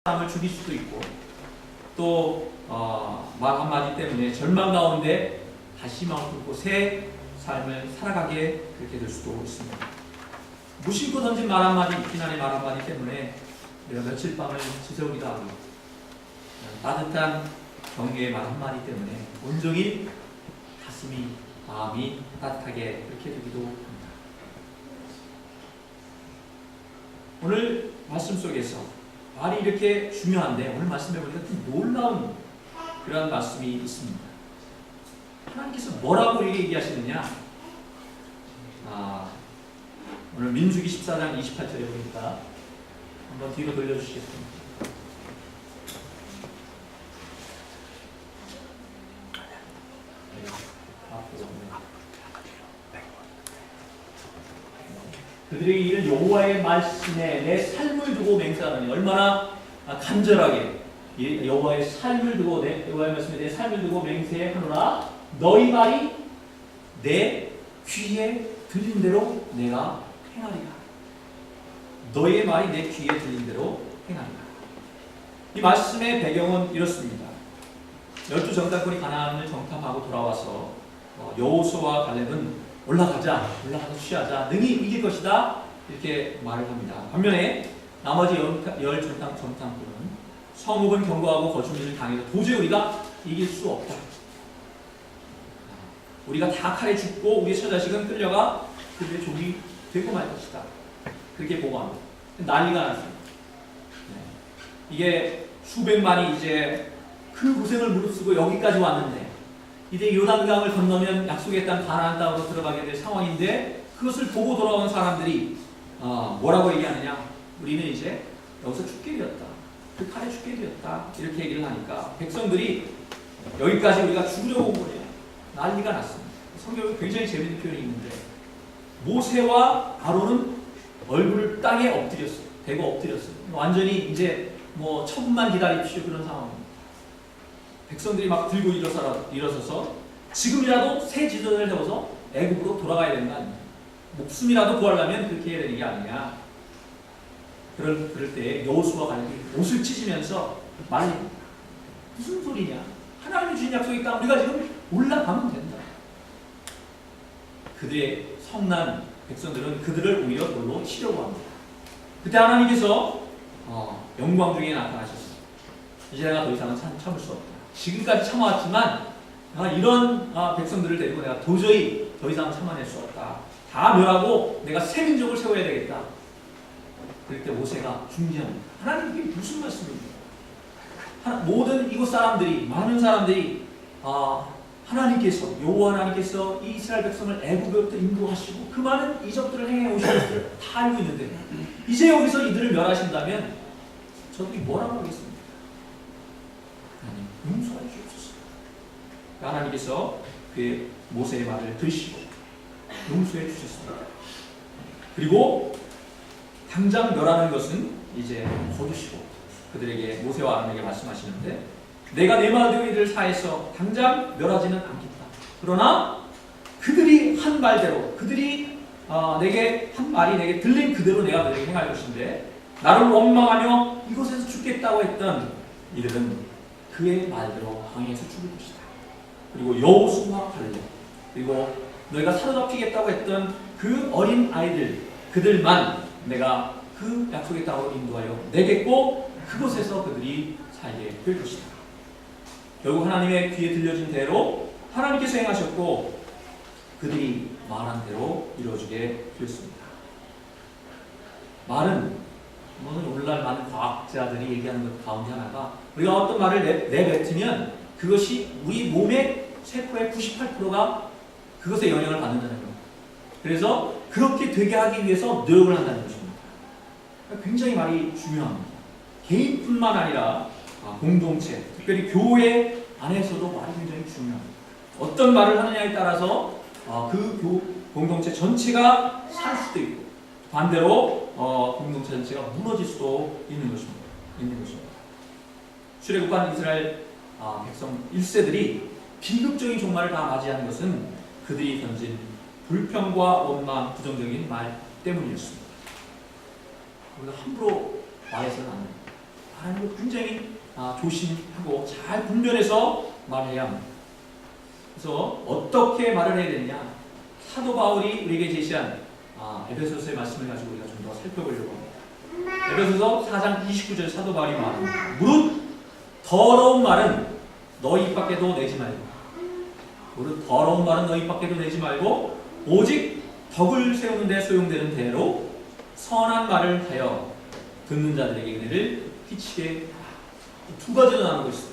사람을 죽일 수도 있고 또 말 한마디 때문에 절망 가운데 다시 마음 뚫고 새 삶을 살아가게 그렇게 될 수도 있습니다. 무심코 던진 말 한마디, 비난의 말 한마디 때문에 내가 며칠 밤을 지새우기도 하고 따뜻한 격려의 말 한마디 때문에 온종일 가슴이, 마음이 따뜻하게 그렇게 되기도 합니다. 오늘 말씀 속에서 말이 이렇게 중요한데 오늘 말씀해 보니까 좀 놀라운 그런 말씀이 있습니다. 하나님께서 뭐라고 이렇게 얘기하시느냐? 오늘 민수기 14장 28절에 보니까 한번 뒤로 돌려주시겠습니다. 그들에게 이를 여호와의 말씀에 내 삶을 두고 맹세하느니 얼마나 간절하게 여호와의 삶을 두고 여호와의 말씀에 내 삶을 두고 맹세하노라. 너희 말이 내 귀에 들린 대로 내가 행하리라. 너희의 말이 내 귀에 들린 대로 행하리라. 이 말씀의 배경은 이렇습니다. 12정탐꾼이 가나안을 정탐하고 돌아와서 여호수아와 갈렙은 올라가서 취하자, 능히 이길 것이다 이렇게 말을 합니다. 반면에 나머지 10정탐꾼은 성읍은 견고하고 거주민을 당해서 도저히 우리가 이길 수 없다. 우리가 다 칼에 죽고 우리 처자식은 끌려가 그들의 종이 되고 말 것이다. 그렇게 보고합니다. 난리가 났습니다. 이게 수백만이 이제 그 고생을 무릅쓰고 여기까지 왔는데 이제 요단강을 건너면 약속의 땅 가나안 땅으로 들어가게 될 상황인데 그것을 보고 돌아온 사람들이 뭐라고 얘기하느냐? 우리는 이제 여기서 죽게 되었다. 그 칼에 죽게 되었다. 이렇게 얘기를 하니까 백성들이 여기까지 우리가 죽으려고 온 거예요. 난리가 났습니다. 성경에 굉장히 재밌는 표현이 있는데 모세와 아론은 얼굴을 땅에 엎드렸어요. 대고 엎드렸어요. 완전히 이제 뭐 처분만 기다립시오 그런 상황입니다. 백성들이 막 들고 일어서서 지금이라도 새 지도를 세워서 애굽으로 돌아가야 되는 거 아닙니까? 목숨이라도 구하려면 그렇게 해야 되는 게 아니냐. 그럴 때 여호수아가 옷을 찢으면서 말합니다. 무슨 소리냐? 하나님이 주신 약속이 있다. 우리가 지금 올라가면 된다. 그들의 성난 백성들은 그들을 오히려 돌로 치려고 합니다. 그때 하나님께서 영광 중에 나타나셨습니다. 이제 내가 더 이상은 참을 수 없다. 지금까지 참아왔지만 이런 백성들을 데리고 내가 도저히 더 이상 참아낼 수 없다. 다 멸하고 내가 새 민족을 세워야 되겠다. 그럴 때 모세가 중지합니다. 하나님 이게 무슨 말씀입니까? 모든 이곳 사람들이 많은 사람들이 하나님께서 여호와 하나님께서 이 이스라엘 백성을 애굽으로부터 인도하시고 그 많은 이적들을 행해 오신 것을 다 알고 있는데 이제 여기서 이들을 멸하신다면 저들이 뭐라고 하겠습니까? 하나님 용서해 주옵소서. 하나님께서 그 모세의 말을 들으시고 용서해 주셨습니다. 그리고 당장 멸하는 것은 이제 거두시고 그들에게 모세와 아론에게 말씀하시는데 내가 내 마음대로 이들을 사해서 당장 멸하지는 않겠다. 그러나 그들이 한 말대로 그들이 내게 한 말이 내게 들린 그대로 내가 너에게 행할 것인데 나를 원망하며 이곳에서 죽겠다고 했던 이들은 그의 말대로 항해해서 죽을 것이다. 그리고 여호수아와 갈렙 그리고 너희가 사로잡히겠다고 했던 그 어린 아이들 그들만 내가 그 약속의 땅으로 인도하여 내겠고 그곳에서 그들이 살게 될 것이다. 결국 하나님의 귀에 들려진 대로 하나님께서 행하셨고 그들이 말한 대로 이루어지게 되었습니다. 말은 오늘날 많은 과학자들이 얘기하는 것 가운데 하나가 우리가 어떤 말을 내뱉으면 그것이 우리 몸의 세포의 98%가 그것에 영향을 받는다는 겁니다. 그래서 그렇게 되게 하기 위해서 노력을 한다는 것입니다. 굉장히 말이 중요합니다. 개인뿐만 아니라 공동체, 특별히 교회 안에서도 말이 굉장히 중요합니다. 어떤 말을 하느냐에 따라서 그 공동체 전체가 살 수도 있고 반대로 공동체 전체가 무너질 수도 있는 것입니다. 출애굽한 이스라엘 백성 1세들이 비극적인 종말을 다 맞이하는 것은 그들이 던진 불평과 원망, 부정적인 말 때문이었습니다. 우리가 함부로 말해서는 안 됩니다. 말하는 걸 굉장히 조심하고 잘 분별해서 말해야 합니다. 그래서 어떻게 말을 해야 되느냐? 사도 바울이 우리에게 제시한 에베소서의 말씀을 가지고 우리가 좀 더 살펴보려고 합니다. 에베소서 4장 29절 사도 바울이 말합니다. 무릇 더러운 말은 너희 입 밖에도 내지 말고, 무릇 더러운 말은 너희 입 밖에도 내지 말고 오직 덕을 세우는 데 소용되는 대로 선한 말을 하여 듣는 자들에게 은혜를 끼치게 하라. 두 가지로 나누고 있어요.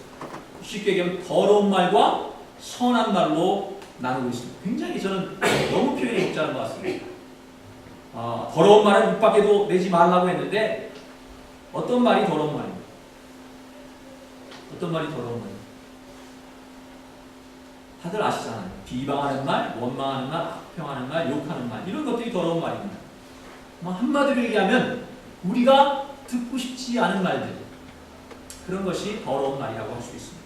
쉽게 얘기하면 더러운 말과 선한 말로 나누고 있습니다. 굉장히 저는 너무 표현이 복잡한 것 같습니다. 더러운 말은 입 밖에도 내지 말라고 했는데 어떤 말이 더러운 말입니까? 어떤 말이 더러운 말입니까? 다들 아시잖아요. 비방하는 말, 원망하는 말, 악평하는 말, 욕하는 말, 이런 것들이 더러운 말입니다. 한마디로 얘기하면 우리가 듣고 싶지 않은 말들, 그런 것이 더러운 말이라고 할 수 있습니다.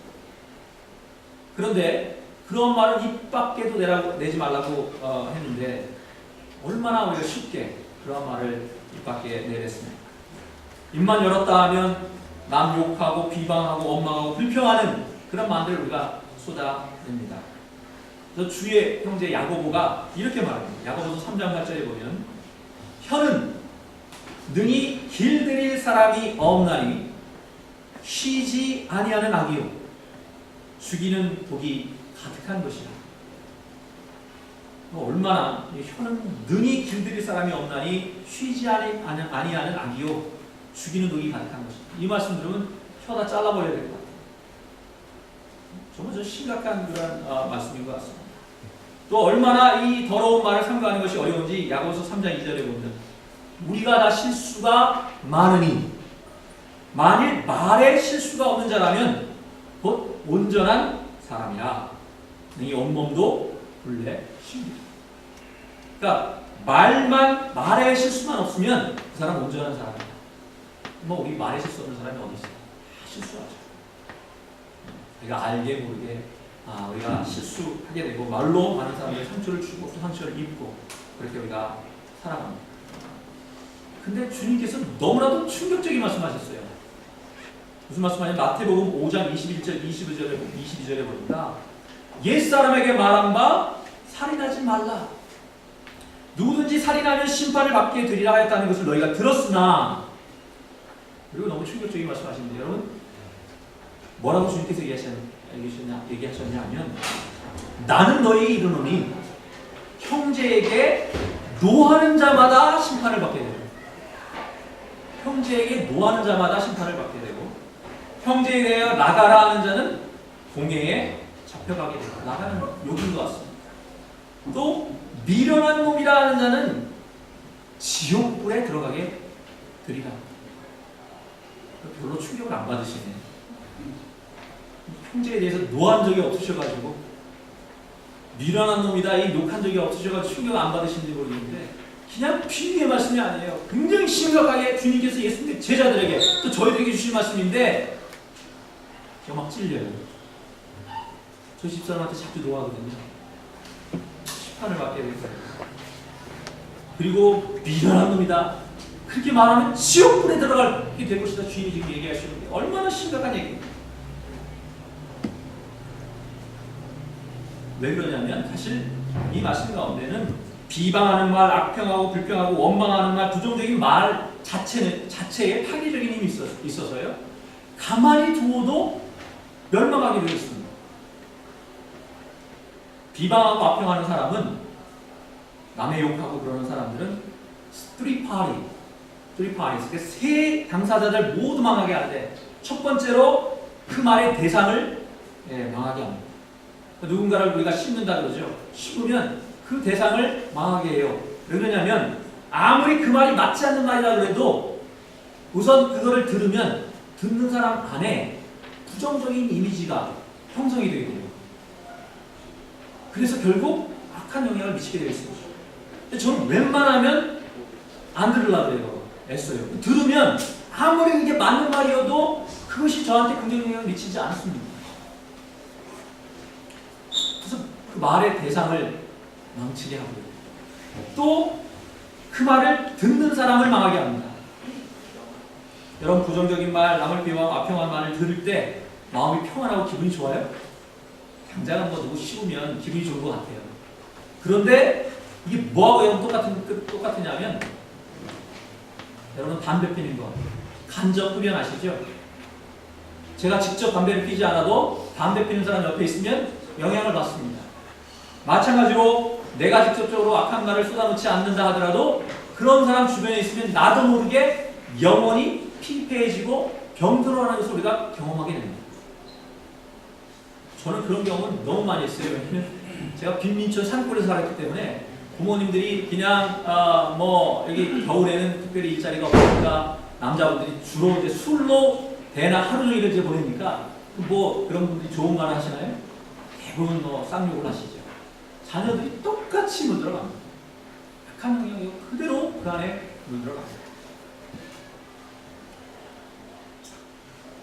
그런데 그런 말은 입 밖에도 내지 말라고 했는데 얼마나 우리가 쉽게 그런 말을 입 밖에 내랬습니까? 입만 열었다 하면 남 욕하고 비방하고 원망하고 불평하는 그런 말들을 우리가 쏟아냅니다. 그래서 주의 형제 야고보가 이렇게 말합니다. 야고보서 3장 8절에 보면 혀는 능히 길들일 사람이 없나니 쉬지 아니하는 악이요 죽이는 독이 가득한 것이라. 얼마나 혀는 능히 길들일 사람이 없나니 쉬지 아니하는 악이요 죽이는 독이 가득한 것이다. 이 말씀 들으면 혀 다 잘라버려야 될 것 같아요. 정말 좀 심각한 그런 말씀인 것 같습니다. 또 얼마나 이 더러운 말을 삼가하는 것이 어려운지 야고보서 3장 2절에 보면 우리가 다 실수가 많으니 만일 말에 실수가 없는 자라면 곧 온전한 사람이라 이 온몸도 본래 쉽니다. 그러니까 말에 실수만 없으면 그 사람 온전한 사람이다. 우리 말에 실수 없는 사람이 어디 있어요? 실수하죠. 우리가 알게 모르게 우리가 실수하게 되고 말로 많은 사람들이 상처를 주고 또 상처를 입고 그렇게 우리가 살아갑니다. 근데 주님께서 너무나도 충격적인 말씀하셨어요. 무슨 말씀하냐면 마태복음 5장 21절 22절에 보니까 옛사람에게 말한 바 살인하지 말라. 누구든지 살인하면 심판을 받게 되리라 하였다는 것을 너희가 들었으나, 그리고 너무 충격적인 말씀하시는데 여러분 뭐라고 주님께서 얘기하셨냐 하면 나는 너희에게 이르노니 형제에게 노하는 자마다 심판을 받게 되고, 형제에게 노하는 자마다 심판을 받게 되고, 형제에 대하여 나가라 하는 자는 공회에 잡혀가게 되고, 나가는 욕인 것 같습니다. 또 미련한 놈이라 하는 자는 지옥불에 들어가게 되리라. 별로 충격을 안 받으시네. 형제에 대해서 노한 적이 없으셔가지고 미련한 놈이다 이 욕한 적이 없으셔가지고 충격 안 받으시는지 모르겠는데 그냥 비유의 말씀이 아니에요. 굉장히 심각하게 주님께서 예수님의 제자들에게 또 저희들에게 주신 말씀인데 제가 막 찔려요. 저 집사람한테 자주 노하거든요. 심판을 받게 되고, 그리고 미련한 놈이다 그렇게 말하면 지옥불에 들어가게 될 것이다 주님이 지금 얘기하시는데 얼마나 심각한 얘기입니까? 왜 그러냐면 사실 이 말씀 가운데는 비방하는 말, 악평하고 불평하고 원망하는 말, 부정적인 말 자체에 파괴적인 힘이 있어서요. 가만히 두어도 멸망하게 되어 있습니다. 비방하고 악평하는 사람은, 남의 욕하고 그러는 사람들은 그러니까 세 당사자들 모두 망하게 하는데 첫 번째로 그 말의 대상을 망하게 합니다. 누군가를 우리가 심는다 그러죠. 심으면 그 대상을 망하게 해요. 왜 그러냐면 아무리 그 말이 맞지 않는 말이라 그래도 우선 그거를 들으면 듣는 사람 안에 부정적인 이미지가 형성이 되게 돼요. 그래서 결국 악한 영향을 미치게 되어 있습니다. 근데 저는 웬만하면 안 들으려고 해요. 애써요. 들으면 아무리 이게 맞는 말이어도 그것이 저한테 긍정적 영향을 미치지 않습니다. 그래서 그 말의 대상을 망치게 하고요. 또 그 말을 듣는 사람을 망하게 합니다. 여러분 부정적인 말, 남을 비하하고 악평한 말을 들을 때 마음이 평안하고 기분이 좋아요? 당장은 뭐 누구 씌우면 기분이 좋은 것 같아요. 그런데 이게 뭐하고 여러분 똑같으냐면 여러분 담배 피는 거 간접 흡연 아시죠? 제가 직접 담배를 피지 않아도 담배 피는 사람 옆에 있으면 영향을 받습니다. 마찬가지로 내가 직접적으로 악한 말을 쏟아놓지 않는다 하더라도 그런 사람 주변에 있으면 나도 모르게 영혼이 피폐해지고 병들어가는 것을 우리가 경험하게 됩니다. 저는 그런 경험은 너무 많이 했어요. 왜냐면 제가 빈민촌 산골에서 살았기 때문에 부모님들이 그냥 뭐 여기 겨울에는 특별히 일자리가 없으니까 남자분들이 주로 이제 술로 대낮 하루 종일을 이제 보내니까 뭐 그런 분들이 좋은 말을 하시나요? 대부분 뭐 쌍욕을 하시죠. 자녀들이 똑같이 물들어갑니다. 약한 영향이 그대로 그 안에 물들어갑니다.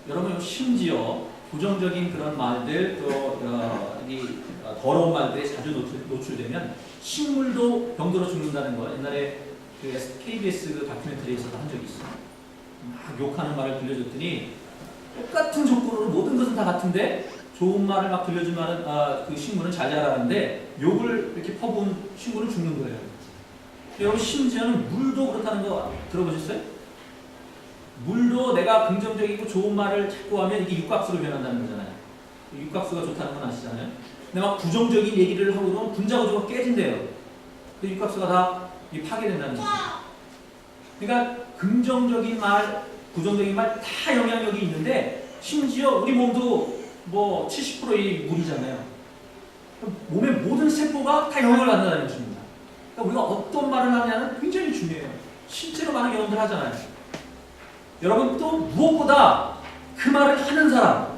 여러분 심지어 부정적인 그런 말들 또 이 더러운 말들에 자주 노출되면 식물도 병들어 죽는다는 거 옛날에 그 KBS 그 다큐멘터리에서도 한 적이 있어요. 막 욕하는 말을 들려줬더니 똑같은 조건으로 모든 것은 다 같은데 좋은 말을 막 들려주면 그 식물은 잘 자라는데 욕을 이렇게 퍼부은 식물은 죽는 거예요. 여러분 심지어는 물도 그렇다는 거 들어보셨어요? 물도 내가 긍정적이고 좋은 말을 자꾸 하면 이게 육각수로 변한다는 거잖아요. 육각수가 좋다는 건 아시잖아요. 근데 막 부정적인 얘기를 하고 그러면 분자구조가 깨진대요. 그 육각수가 다 파괴된다는 거죠. 그러니까 긍정적인 말, 부정적인 말 다 영향력이 있는데 심지어 우리 몸도 뭐 70%의 물이잖아요. 몸의 모든 세포가 다 영향을 받는다는 것입니다. 그러니까 우리가 어떤 말을 하냐는 굉장히 중요해요. 실제로 많은 경험들 하잖아요. 여러분 또 무엇보다 그 말을 하는 사람,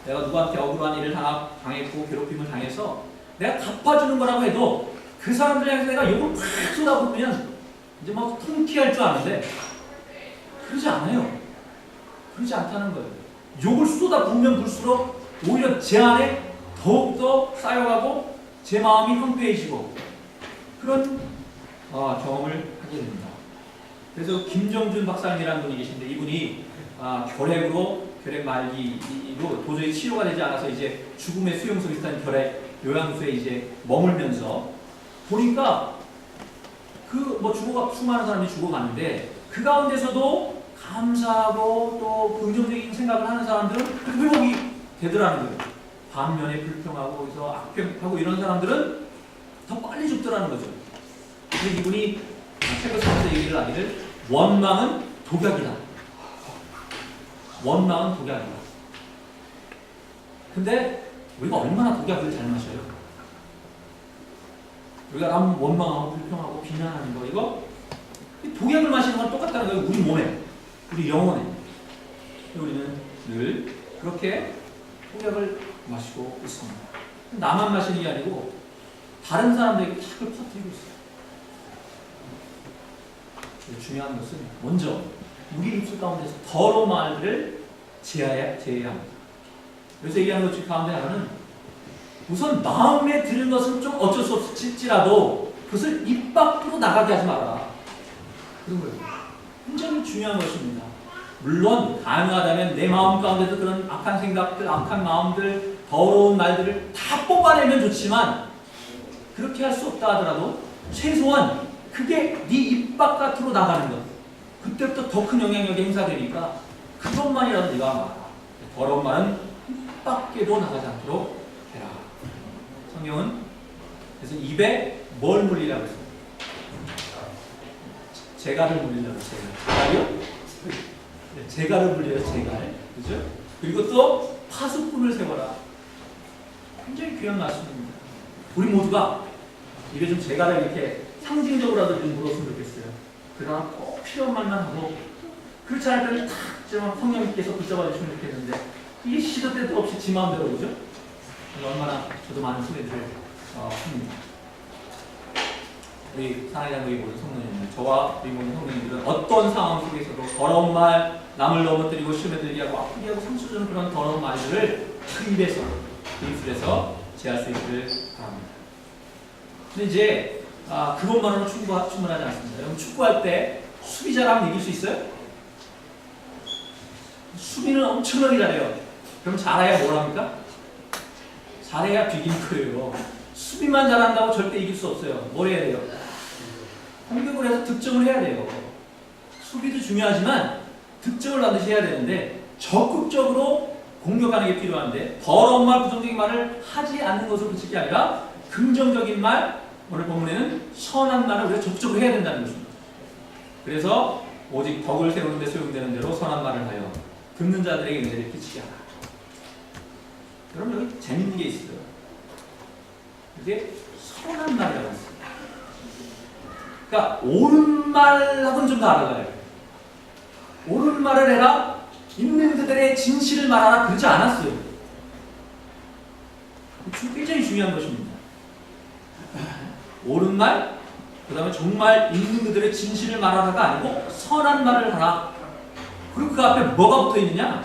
내가 누구한테 억울한 일을 당했고 괴롭힘을 당해서 내가 갚아주는 거라고 해도 그 사람들 향해서 내가 욕을 팍 쏟아부으면 이제 막 통쾌할 줄 아는데 그러지 않아요. 그러지 않다는 거예요. 욕을 쏟아부으면 불수록 오히려 제 안에 더욱더 쌓여가고 제 마음이 황폐해지고 그런 경험을 하게 됩니다. 그래서 김정준 박사님이라는 분이 계신데 이분이 결핵 말기로 도저히 치료가 되지 않아서 이제 죽음의 수용소 비슷한 결핵 요양소에 이제 머물면서 보니까 그 뭐 수많은 사람이 죽어가는데 그 가운데서도 감사하고 또 긍정적인 생각을 하는 사람들은 회복이 되더라는 거예요. 반면에 불평하고 거기서 악평하고 이런 사람들은 더 빨리 죽더라는 거죠. 근데 이분이 책에서 얘기를 하기를 원망은 독약이다. 원망은 독약이다. 근데 우리가 얼마나 독약을 잘 마셔요? 우리가 남 원망하고 불평하고 비난하는 거 이거 독약을 마시는 건 똑같다는 거예요. 우리 몸에, 우리 영혼에. 우리는 늘 그렇게 독약을 마시고 있습니다. 나만 마시는 게 아니고 다른 사람들에게 착을 퍼뜨리고 있어요. 중요한 것은 먼저 우리 입술 가운데서 더러운 말들을 제해야 합니다. 그래서 얘기하는 것 가운데 하나는 우선 마음에 드는 것은 좀 어쩔 수 없을지라도 그것을 입 밖으로 나가게 하지 마라. 그런 거예요. 굉장히 중요한 것입니다. 물론 가능하다면 내 마음 가운데도 그런 악한 생각들, 악한 마음들, 더러운 말들을 다 뽑아내면 좋지만 그렇게 할 수 없다 하더라도 최소한 그게 네 입 바깥으로 나가는 것. 그때부터 더 큰 영향력이 행사되니까 그것만이라도 네가 말아. 더러운 말은 입 밖에도 나가지 않도록 해라. 성경은 그래서 입에 뭘 물리라고 했어요? 재갈을 물리라고 했어요. 재갈이요? 재갈을 물려요. 재갈. 그죠? 그리고 또 파수꾼을 세워라. 굉장히 귀한 말씀입니다. 우리 모두가 입에 좀 재갈을 이렇게 상징적으로라도 좀 물었으면 좋겠어요. 그러나 꼭 필요한 말만 하고 그렇지 않을 때는 탁 성령님께서 붙잡아 주시면 좋겠는데 이게 시도 때도 없이 지 마음대로 그죠? 얼마나 저도 많은 소리들을 합니다. 우리 사랑의 모든 성도님들, 저와 우리 모든 성도님들은 어떤 상황 속에서도 더러운 말, 남을 넘어뜨리고 시험에 들게 하고 아프게 하고 상처 주는 그런 더러운 말들을 그 입에서, 그 입술에서 제할 수 있기를 바랍니다. 근데 이제 그것만으로는 충분하지 않습니다. 여러분 축구할 때 수비 잘하면 이길 수 있어요? 수비는 엄청나게 잘해요. 그럼 잘해야 뭘 합니까? 잘해야 비긴 거예요. 수비만 잘한다고 절대 이길 수 없어요. 뭘 해야 돼요? 공격을 해서 득점을 해야 돼요. 수비도 중요하지만 득점을 반드시 해야 되는데 적극적으로 공격하는 게 필요한데 더러운 말, 부정적인 말을 하지 않는 것을 그칠 게 아니라 긍정적인 말, 오늘 본문에는 선한 말을 우리가 적극적으로 해야 된다는 것입니다. 그래서 오직 덕을 세우는 데 소용되는 대로 선한 말을 하여 듣는 자들에게 은혜를 끼치게 하라. 그럼 여기 재밌는 게 있어요. 이게 선한 말이라고 했어요. 그러니까 옳은 말하고는 좀 다르가요. 옳은 말을 해라, 있는 그들의 진실을 말하라 그러지 않았어요. 굉장히 중요한 것입니다. 옳은 말, 그 다음에 정말 있는 그들의 진실을 말하라가 아니고 선한 말을 하라. 그리고 그 앞에 뭐가 붙어 있느냐?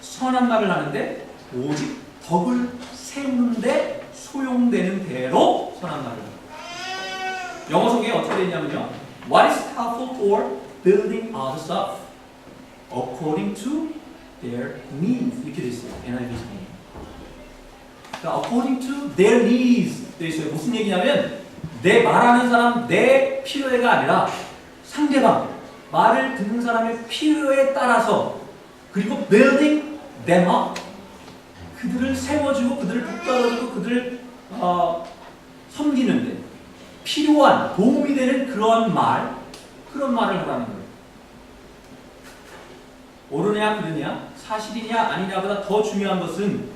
선한 말을 하는데 오직 덕을 세우는데 소용되는 대로 선한 말을 하라. 영어 성경에 어떻게 되어 있냐면요. What is helpful for building others up according to their needs. 이렇게 되어 있어요. NIV 성경에. 그러니까 according to their needs 되어 있어요. 무슨 얘기냐면 내 말하는 사람, 내 필요가 아니라 상대방, 말을 듣는 사람의 필요에 따라서 그리고 building them up. 그들을 세워주고 그들을 북돋아주고 그들을 섬기는데 필요한, 도움이 되는 그런 말을 하라는 거예요. 옳으냐 그르냐, 사실이냐 아니냐보다 더 중요한 것은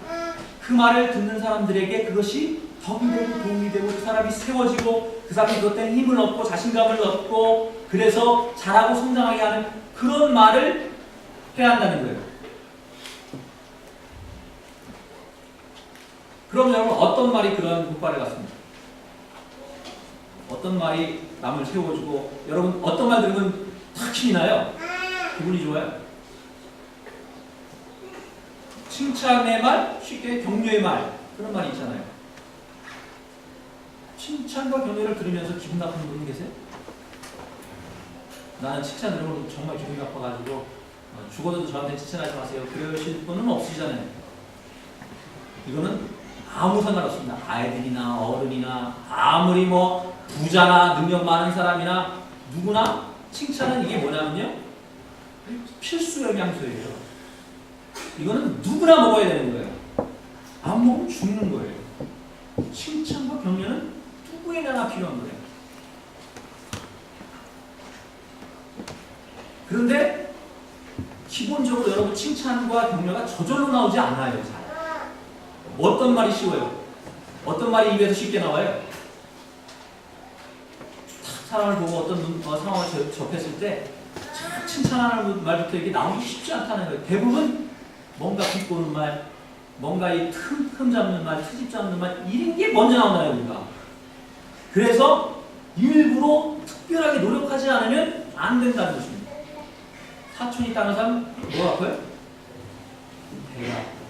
그 말을 듣는 사람들에게 그것이 덕이 되고 도움이 되고 그 사람이 세워지고 그 사람이 그것 때문에 힘을 얻고 자신감을 얻고 그래서 잘하고 성장하게 하는 그런 말을 해야 한다는 거예요. 그럼 여러분 어떤 말이 그런 효과를 갖습니까? 어떤 말이 남을 세워주고 여러분 어떤 말 들으면 탁 힘이 나요? 기분이 좋아요? 칭찬의 말, 쉽게 격려의 말 그런 말이 있잖아요. 칭찬과 격려를 들으면서 기분 나쁜 분이 계세요? 나는 칭찬 들으면 정말 기분이 나빠가지고 죽어도 저한테 칭찬하지 마세요. 그러실 분은 없으시잖아요. 이거는 아무 상관없습니다. 아이들이나 어른이나 아무리 뭐 부자나 능력 많은 사람이나 누구나 칭찬은 이게 뭐냐면요. 필수 영양소예요. 이거는 누구나 먹어야 되는 거예요. 안 먹으면 죽는 거예요. 칭찬과 격려는 누구에게나 필요한 거예요. 그런데 기본적으로 여러분 칭찬과 격려가 저절로 나오지 않아요. 잘. 어떤 말이 쉬워요? 어떤 말이 입에서 쉽게 나와요? 사람을 보고 어떤 상황을 접했을 때 칭찬하는 말부터 이게 나오기 쉽지 않다는 거예요. 대부분 뭔가 비꼬는 말, 뭔가 이 틈 잡는 말, 트집 잡는 말 이런 게 먼저 나온다는 겁니다. 그래서 일부러 특별하게 노력하지 않으면 안 된다는 것입니다. 사촌이 따는 사람 뭐 아파요? 배가.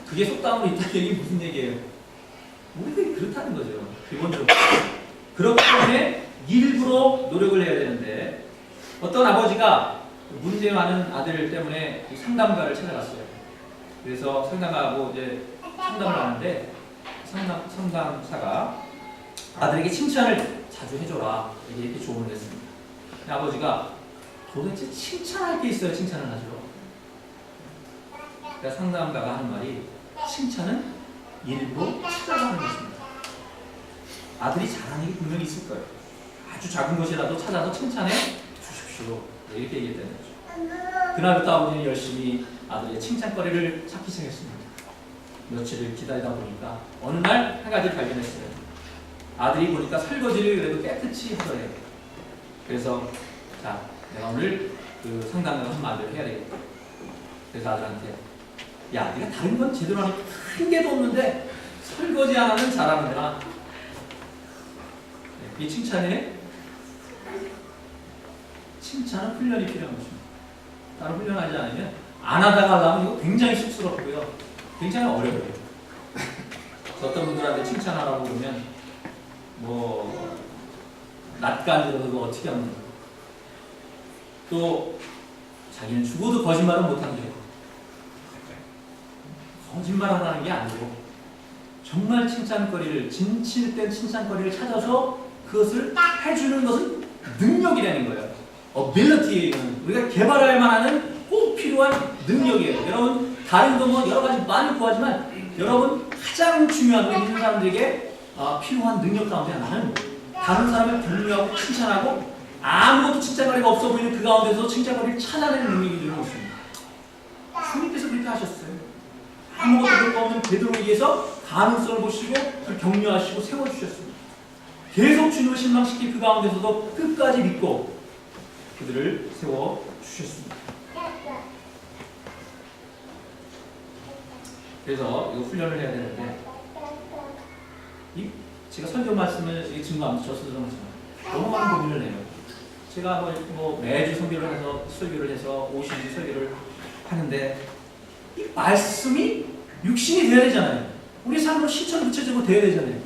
그게 속담으로 있다는 얘기 무슨 얘기예요? 우리들이 그렇다는 거죠. 기본적으로. 그렇기 때문에 일부러 노력을 해야 되는데 어떤 아버지가 문제 많은 아들 때문에 상담가를 찾아갔어요. 그래서 상담하고 이제 상담을 하는데 상담사가 아들에게 칭찬을 자주 해줘라 이렇게 조언을 했습니다. 아버지가 도대체 칭찬할 게 있어야 칭찬을 하죠. 그러니까 상담가가 하는 말이 칭찬은 일부러 찾아가는 것입니다. 아들이 잘하는 게 분명히 있을 거예요. 아주 작은 것이라도 찾아서 칭찬해 주십시오. 이렇게 얘기했다는 거죠. 그날부터 아버지는 열심히 아들의 칭찬거리를 찾기 시작했습니다. 며칠을 기다리다 보니까 어느 날 한 가지를 발견했어요. 아들이 보니까 설거지를 그래도 깨끗이 하더래요. 그래서 자, 내가 오늘 그 상담가가 한 말을 해야 되겠다. 그래서 아들한테 야, 네가 다른 건 제대로 하는 큰 게도 없는데 설거지 하나는 잘하는구나. 이 칭찬에 칭찬은 훈련이 필요한 것입니다. 따로 훈련하지 않으면 안 하다가 하려면 이거 굉장히 쑥스럽고요. 굉장히 어려워요. 어떤 분들한테 칭찬하라고 그러면 뭐 낯간지러서 그거 어떻게 하면 또 자기는 죽어도 거짓말은 못한대요. 거짓말하라는 게 아니고 정말 칭찬거리를, 진실된 칭찬거리를 찾아서 그것을 해주는 것은 능력이라는 거예요. ability예요. 우리가 개발할 만한 꼭 필요한 능력이에요. 여러분 다른 거 뭐 여러 가지 많이 구하지만 여러분 가장 중요한 우리 있는 사람들에게 필요한 능력 가운데 하나는 다른 사람을 격려하고 칭찬하고 아무것도 칭찬거리가 없어 보이는 그 가운데서 칭찬거리를 찾아내는 능력이 있는 것입니다. 주님께서 그렇게 하셨어요. 아무것도 볼 거 없는 베드로에게서 가능성을 보시고 그를 격려하시고 세워주셨습니다. 계속 주님을 실망시킨 그 가운데서도 끝까지 믿고 그들을 세워주셨습니다. 그래서 이거 훈련을 해야 되는데 제가 설교 말씀을 증거 안 주셔서 너무 많은 고민을 해요. 제가 뭐 매주 설교를 해서 50일 설교를 하는데 이 말씀이 육신이 돼야 되잖아요. 우리 삶으로 실천 구체적으로 돼야 되잖아요.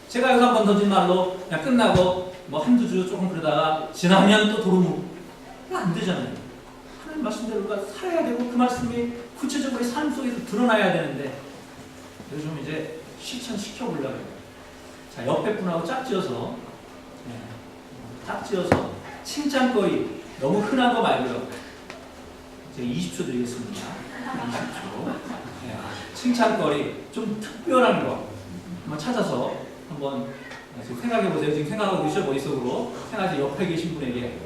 제가 여기서 한번 던진 말로 그냥 끝나고 뭐 한두 주 조금 그러다가 지나면 또 도루묵 안 되잖아요. 하나님 말씀대로 우리가 살아야 되고 그 말씀이 구체적으로 삶 속에서 드러나야 되는데 그래서 좀 이제 실천시켜 보려고 해요. 자, 옆에 분하고 짝지어서 칭찬거리 너무 흔한 거 말고요. 제가 20초 드리겠습니다. 20초. 칭찬거리 좀 특별한 거 한번 찾아서 한번 지금 생각해 보세요. 지금 생각하고 계시죠? 머릿속으로 생각해서 옆에 계신 분에게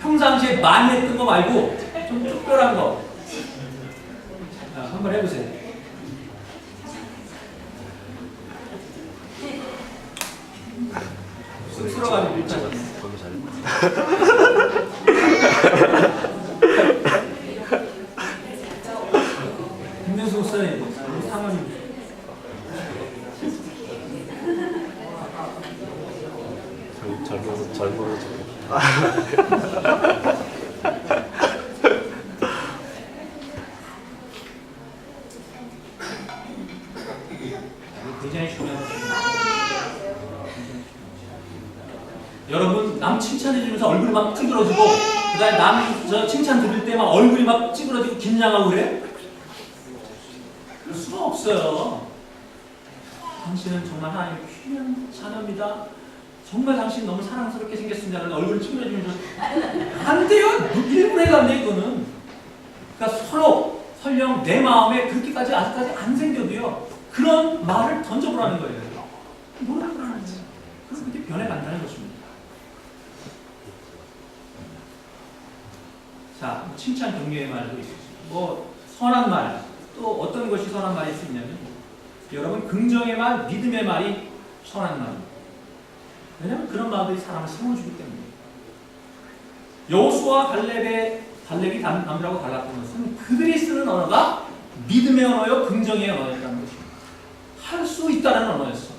평상시에 많이 했던 거 말고 좀 특별한 거 한번 해보세요. 쑥스러워가지고 일단 김명수 목사님 상원 젊어서 굉장히 중요한 것입니다. 여러분 남 칭찬해주면서 얼굴이 막 찌그러지고 그 다음에 남 저 칭찬 들을 때 막 얼굴이 막 찌그러지고 긴장하고 그래? 그럴 수가 없어요. 당신은 정말 하나님의 귀한 자녀입니다. 정말 당신 너무 사랑스럽게 생겼습니다. 얼굴을 찌그러지면서 안 돼요. 일부러 해도 안 돼 이거는. 그러니까 서로 설령 내 마음에 그렇게까지 아직까지 안 생겨도요. 그런 말을 던져보라는 거예요. 뭐라고 하는 거예요? 그럼 그게 변해간다는 것입니다. 자, 칭찬 격려의 말도 있습니다. 뭐 선한 말, 또 어떤 것이 선한 말일 수 있냐면 여러분 긍정의 말, 믿음의 말이 선한 말입니다. 왜냐하면 그런 말들이 사람을 세워주기 때문에. 여호수아와 갈렙이 남들하고 달랐던 것은 그들이 쓰는 언어가 믿음의 언어요, 긍정의 언어였다는 것입니다. 할 수 있다는 언어였어.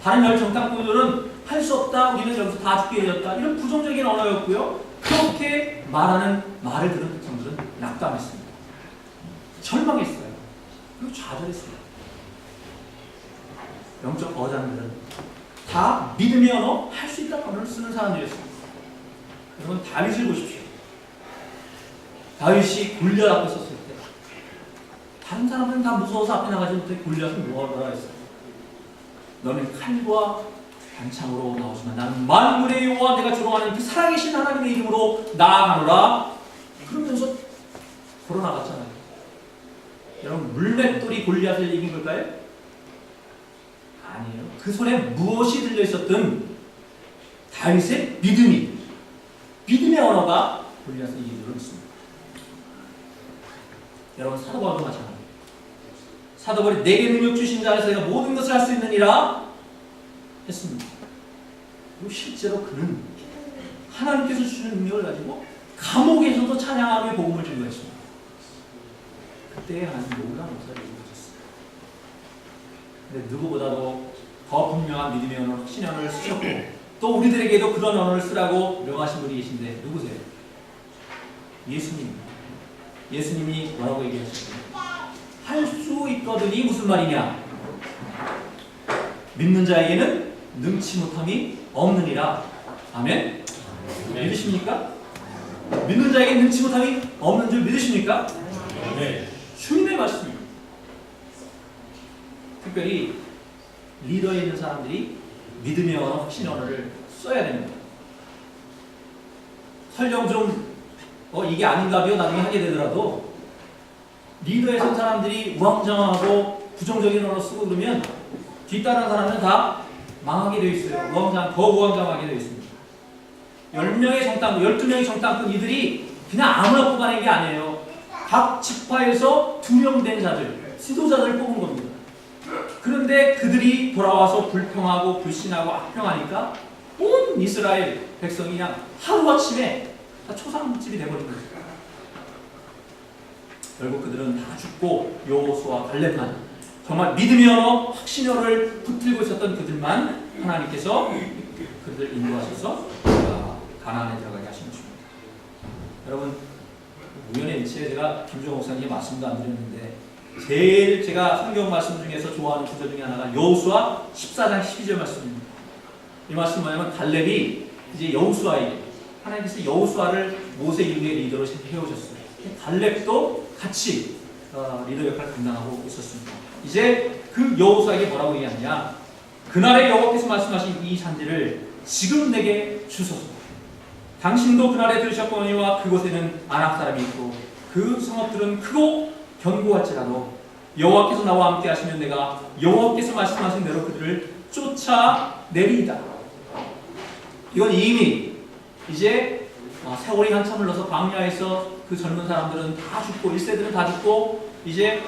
다른 열정탐구들은 할 수 없다, 우리는 여기서 다 죽게 되었다, 이런 부정적인 언어였고요. 그렇게 말하는 말을 들은 백성들은 낙담했습니다. 절망했어요. 그리고 좌절했습니다. 영적 어장들은 다 믿음의 언어, 할 수 있다는 언어를 쓰는 사람들이었습니다. 여러분 다윗을 보십시오. 다윗이 골리앗 앞에 섰을 때 다른 사람들은 다 무서워서 앞에 나가지 못해 골리앗은 뭐하더라 했어요. 너는 칼과 단창으로 나오지만 나는 만군의 여호와 내가 조롱하는 그 살아계신 하나님의 이름으로 나아가노라. 그러면서 걸어나갔잖아요. 여러분 물맷돌이 골리앗을 이긴 걸까요? 아니에요. 그 손에 무엇이 들려있었든 다윗의 믿음의 언어가 골리앗을 이긴 줄로 믿습니다. 여러분 사도 바울도 마찬가지입니다. 사도 바울이 내게 능력 주신 자 안에서 내가 모든 것을 할 수 있느니라 했습니다. 그리고 실제로 그는 하나님께서 주신 능력을 가지고 감옥에서도 찬양하며 복음을 증거했습니다. 그때 하나님 놀라운 역사를 이루어졌어요. 근데 누구보다도 더 분명한 믿음의 언어로 확신의 언어를 쓰셨고 또 우리들에게도 그런 언어를 쓰라고 명하신 분이 계신데 누구세요? 예수님입니다. 예수님이 뭐라고 얘기하셨어요? 할 수 있거든이 무슨 말이냐? 믿는 자에게는 능치 못함이 없느니라. 아멘? 믿으십니까? 믿는 자에게 능치 못함이 없는 줄 믿으십니까? 네. 주님의 말씀입니다. 특별히 리더에 있는 사람들이 믿음의 언어, 확신의 언어를 써야 됩니다. 설령 좀 이게 아닌가요? 나중에 하게 되더라도 리더에 선 사람들이 우왕좌왕하고 부정적인 언어 쓰고 그러면 뒤따르는 사람은 다 망하게 되어 있어요. 더 우왕좌왕하게 되어 있습니다. 10명의 정당권, 12명의 정당권 이들이 그냥 아무나 뽑아낸 게 아니에요. 각 지파에서 2명 된 자들, 지도자들을 뽑은 겁니다. 그런데 그들이 돌아와서 불평하고 불신하고 악평하니까 온 이스라엘 백성이 그냥 하루아침에 다 초상집이 돼버린 거예요. 결국 그들은 다 죽고 여호수아와 갈렙만, 정말 믿음의 언어, 확신의 언어를 붙들고 있었던 그들만 하나님께서 그들을 인도하셔서 가나안에 들어가게 하신 것입니다. 여러분, 우연의 일치에 제가 김종호 목사님께 말씀도 안 드렸는데 제일 제가 성경 말씀 중에서 좋아하는 구절 중에 하나가 여호수아 14장 12절 말씀입니다. 이 말씀 뭐냐면 갈렙이 이제 여호수아에게, 하나님께서 여호수아를 모세 이후의 리더로 세우셨어요. 갈렙도 같이 리더 역할을 감당하고 있었습니다. 이제 그 여호수아에게 뭐라고 얘기하느냐, 그날에 여호와께서 말씀하신 이 잔디를 지금 내게 주소서. 당신도 그날에 들으셨거니와 그곳에는 아낙 사람이 있고 그 성읍들은 크고 견고할지라도 여호와께서 나와 함께 하시면 내가 여호와께서 말씀하신 대로 그들을 쫓아내리이다. 이건 이미 이제 세월이 한참 흘러서 광야에서 그 젊은 사람들은 다 죽고 1세들은 다 죽고 이제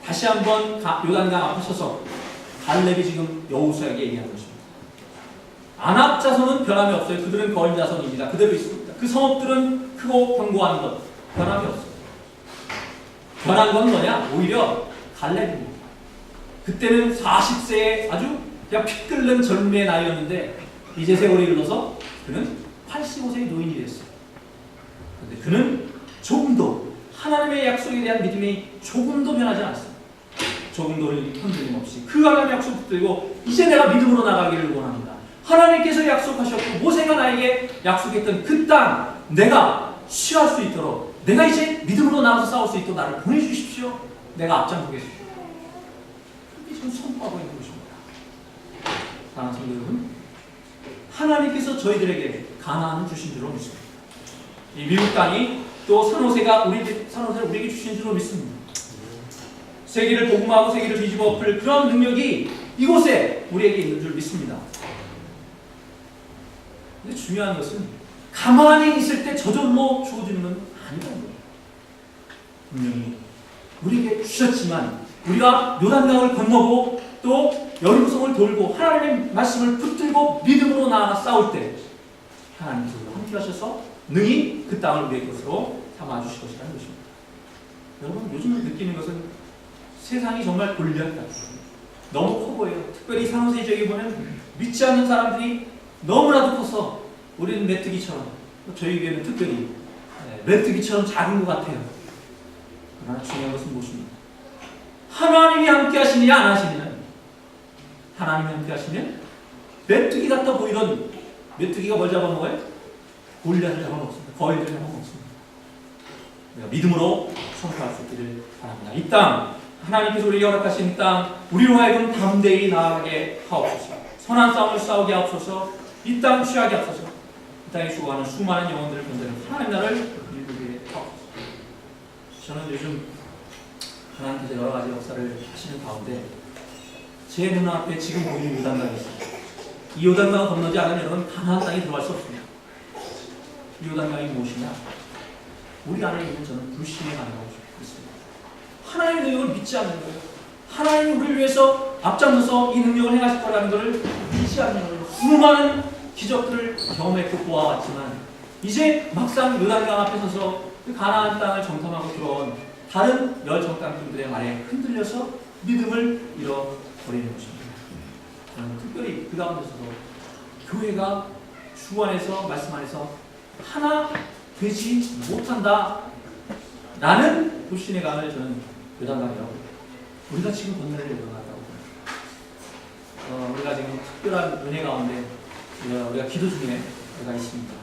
다시 한번 요단강 앞에 서서 갈렙이 지금 여호수아에게 얘기하는 것입니다. 아낙 자손은 변함이 없어요. 그들은 거인 자손입니다. 그대로 있습니다. 그 성읍들은 크고 견고한 것 변함이 없어요. 변한 건 뭐냐? 오히려 갈렙입니다. 그때는 40세에 아주 그냥 피 끓는 젊음의 나이였는데 이제 세월이 흘러서 그는 85세의 노인이 됐어요. 그런데 그는 조금도 하나님의 약속에 대한 믿음이 조금도 변하지 않았습니다. 조금도 흔들림 없이 그 하나님의 약속 붙들고 이제 내가 믿음으로 나가기를 원합니다. 하나님께서 약속하셨고 모세가 나에게 약속했던 그 땅 내가 취할 수 있도록, 내가 이제 믿음으로 나가서 싸울 수 있도록 나를 보내주십시오. 내가 앞장서겠습니다. 그렇게 지금 선포하고 있는 것입니다. 사랑하는 성도 여러분, 하나님께서 저희들에게 가나안을 주신 줄로 믿습니다. 이 미국 땅이 또 산호세를 우리에게 주신 줄로 믿습니다. 세계를 복음하고 세계를 뒤집어 엎을 그런 능력이 이곳에 우리에게 있는 줄 믿습니다. 근데 중요한 것은 가만히 있을 때 저절로 주어지는 건 아니라는 거예요. 분명히 우리에게 주셨지만 우리가 요단강을 건너고 또 여리고성을 돌고 하나님의 말씀을 붙들고 믿음으로 나아가 싸울 때 하나님께서 함께 하셔서 능히 그 땅을 우리의 것으로 삼아 주실 것이라는 것입니다. 여러분, 요즘 느끼는 것은 세상이 정말 골리앗 같아요. 너무 커 보여요. 특별히 산호세 지역에 보면 믿지 않는 사람들이 너무나도 커서 우리는 메뚜기처럼, 저희 교회는 특별히 메뚜기처럼 작은 것 같아요. 그러나 중요한 것은 무엇입니까? 하나님이 함께 하시느냐 안 하시느냐. 하나님이 함께 하시면 메뚜기 같아 보이던 메뚜기가 뭘 잡아먹어요? 골리앗을 잡아먹습니다. 거인을 잡아먹습니다. 우리가 믿음으로 선포할 수 있기를 바랍니다. 이 땅, 하나님께서 우리에게 허락하신 땅, 우리로 하여금 담대히 나아가게 하옵소서. 선한 싸움을 싸우게 하옵소서. 이 땅 취하게 하옵소서. 이 땅에 죽어가는 수많은 영혼들을 건드려 하나님 나라를 이루게 하옵소서. 저는 요즘 하나님께서 여러 가지 역사를 하시는 가운데 제 눈앞에 지금 보이는 요단강이 있습니다. 이 요단강을 건너지 않으면 여러분 가나안 땅에 들어갈 수 없습니다. 이 요단강이 무엇이냐? 우리 안에 있는 저는 불신의 강이라고 있습니다. 하나님의 능력을 믿지 않는 거예요. 하나님이 우리를 위해서 앞장서서 이 능력을 행하실 거라는 것을 믿지 않는 거예요. 수많은 기적들을 경험했고 보아왔지만 이제 막상 요단강 앞에 서서 그 가나안 땅을 정탐하고 들어온 다른 열 정탐꾼들의 말에 흔들려서 믿음을 잃어버리는 것입니다. 저는 특별히 그 가운데서도 교회가 주 안에서 말씀 안에서 하나 되지 못한다 라는 불신의 강을 저는 요단강이라고 우리가 지금 건너야 될 요단강이라고 우리가 지금 특별한 은혜 가운데 우리가 기도 중에 우리가 있습니다.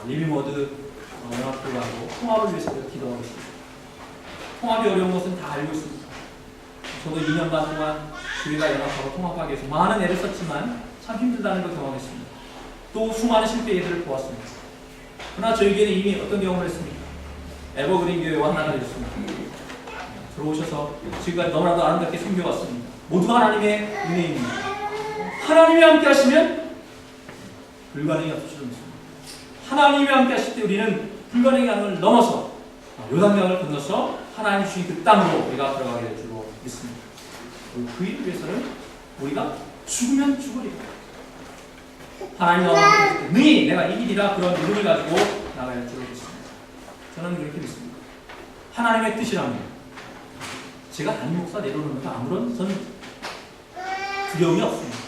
리빌모드 연합교회하고 통합을 위해서 기도하고 있습니다. 통합이 어려운 것은 다 알고 있습니다. 저도 2년간 동안 교회가 연합하고 통합하기 위해서 많은 애를 썼지만 참 힘들다는 걸 경험했습니다. 또 수많은 실패 예들을 보았습니다. 그러나 저에게는 이미 어떤 경험을 했습니까? 에버그린 교회와 하나가 되었습니다. 들어오셔서 지금까지 너무나도 아름답게 섬겨왔습니다. 모두 하나님의 은혜입니다. 하나님이 함께 하시면 불가능이 없으십니다. 하나님이 함께 하실 때 우리는 불가능의 강을 넘어서 요단강을 건너서 하나님 주신 그 땅으로 우리가 들어가게 될 줄로 믿습니다. 그 일을 위해서는 우리가 죽으면 죽으리라. 하나님 나와 함께 하실 때 능히 내가 이기리라 그런 믿음을 가지고 나가야 할 줄로 믿습니다. 저는 그렇게 믿습니다. 하나님의 뜻이라면 제가 담임 목사 내려오는 것도 아무런 저는 두려움이 없습니다.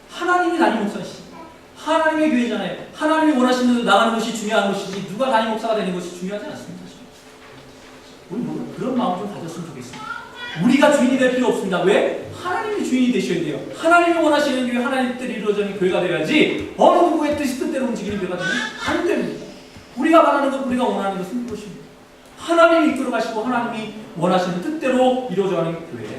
하나님이 담임 목사이시죠. 하나님의 교회잖아요. 하나님이 원하시는 대로 나가는 것이 중요한 것이지 누가 담임 목사가 되는 것이 중요하지 않습니다. 우리 모두 그런 마음 좀 가졌으면 좋겠습니다. 우리가 주인이 될 필요 없습니다. 왜? 하나님이 주인이 되셔야 돼요. 하나님이 원하시는 교회, 하나님 뜻대로 이루어지는 교회가 되어야지 어느 누구의 뜻대로 움직이는 교회가 되면 안 됩니다. 우리가 바라는 것, 우리가 원하는 것은 그것입니다. 하나님이 이끌어 가시고 하나님이 원하시는 뜻대로 이루어져가는 교회,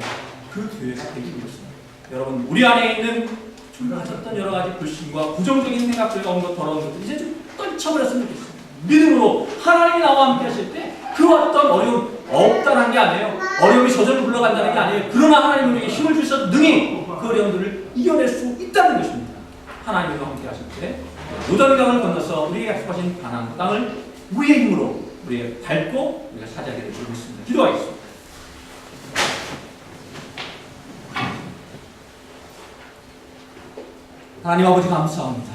그 교회가 되기 위해서입니다. 여러분, 우리 안에 있는 좀 가졌던 여러 가지 불신과 부정적인 생각들과 온것 더러운 것들 이제 좀 떨쳐버렸으면 좋겠습니다. 믿음으로 하나님이 나와 함께 하실 때 그 어떤 어려움 없다는 게 아니에요. 어려움이 저절로 불러간다는 게 아니에요. 그러나 하나님은 우리에게 힘을 주셔서 능히 그 어려움들을 이겨낼 수 있다는 것입니다. 하나님과 함께 하실 때 요단강을 건너서 우리에게 약속하신 가나안 땅을 우리의 힘으로 우리의 밟고 우리가 차지하게 될 줄 믿습니다. 기도하겠습니다. 하나님 아버지 감사합니다.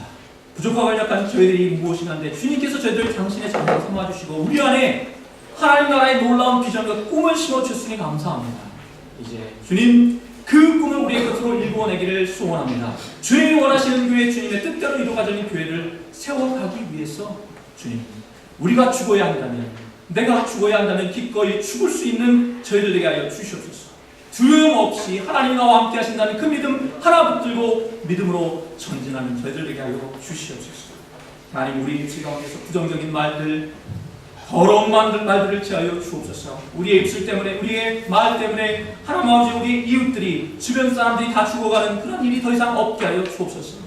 부족하고 연약한 저희들이 무엇이간데 주님께서 저희들을 당신의 자녀로 삼아주시고 우리 안에 하나님 나라의 놀라운 비전과 꿈을 심어주셨으니 감사합니다. 이제 주님 그 꿈을 우리의 것으로 일구어내기를 소원합니다. 주님이 원하시는 교회, 주님의 뜻대로 이루어가자는 교회를 세워가기 위해서 주님 우리가 죽어야 한다면, 내가 죽어야 한다면 기꺼이 죽을 수 있는 저희들 되게 하여 주시옵소서. 두려움 없이 하나님 나와 함께 하신다는 그 믿음 하나 붙들고 믿음으로 전진하는 저희들 되게 하여 주시옵소서. 하나님 우리 입술 가운데서 부정적인 말들, 더러운 말들을 제하여 주옵소서. 우리의 입술 때문에, 우리의 말 때문에 하나님 아버지 우리 이웃들이, 주변 사람들이 다 죽어가는 그런 일이 더 이상 없게 하여 주옵소서.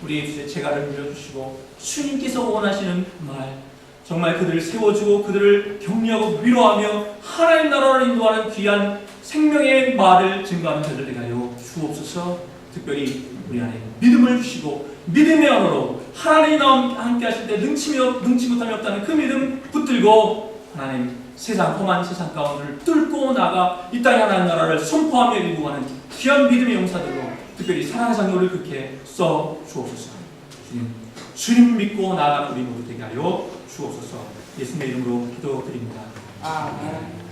우리의 입술에 재갈을 물려주시고 주님께서 원하시는 말, 정말 그들을 세워주고 그들을 격려하고 위로하며 하나님 나라를 인도하는 귀한 생명의 말을 증거하는 저희들 되게 하여 주옵소서. 특별히 우리 안에 믿음을 주시고 믿음의 언어로 하나님이 나와 함께 하실 때 능치 못함이 없다는 그 믿음 붙들고 하나님 세상 험한 세상 가운데를 뚫고 나가 이 땅의 하나님 나라를 선포하며 일구하는 귀한 믿음의 용사들로 특별히 사랑의 장로를 그렇게 써 주옵소서. 주님 믿고 나아가는 우리 모두 되게 하여 주옵소서. 예수님의 이름으로 기도드립니다. 아멘.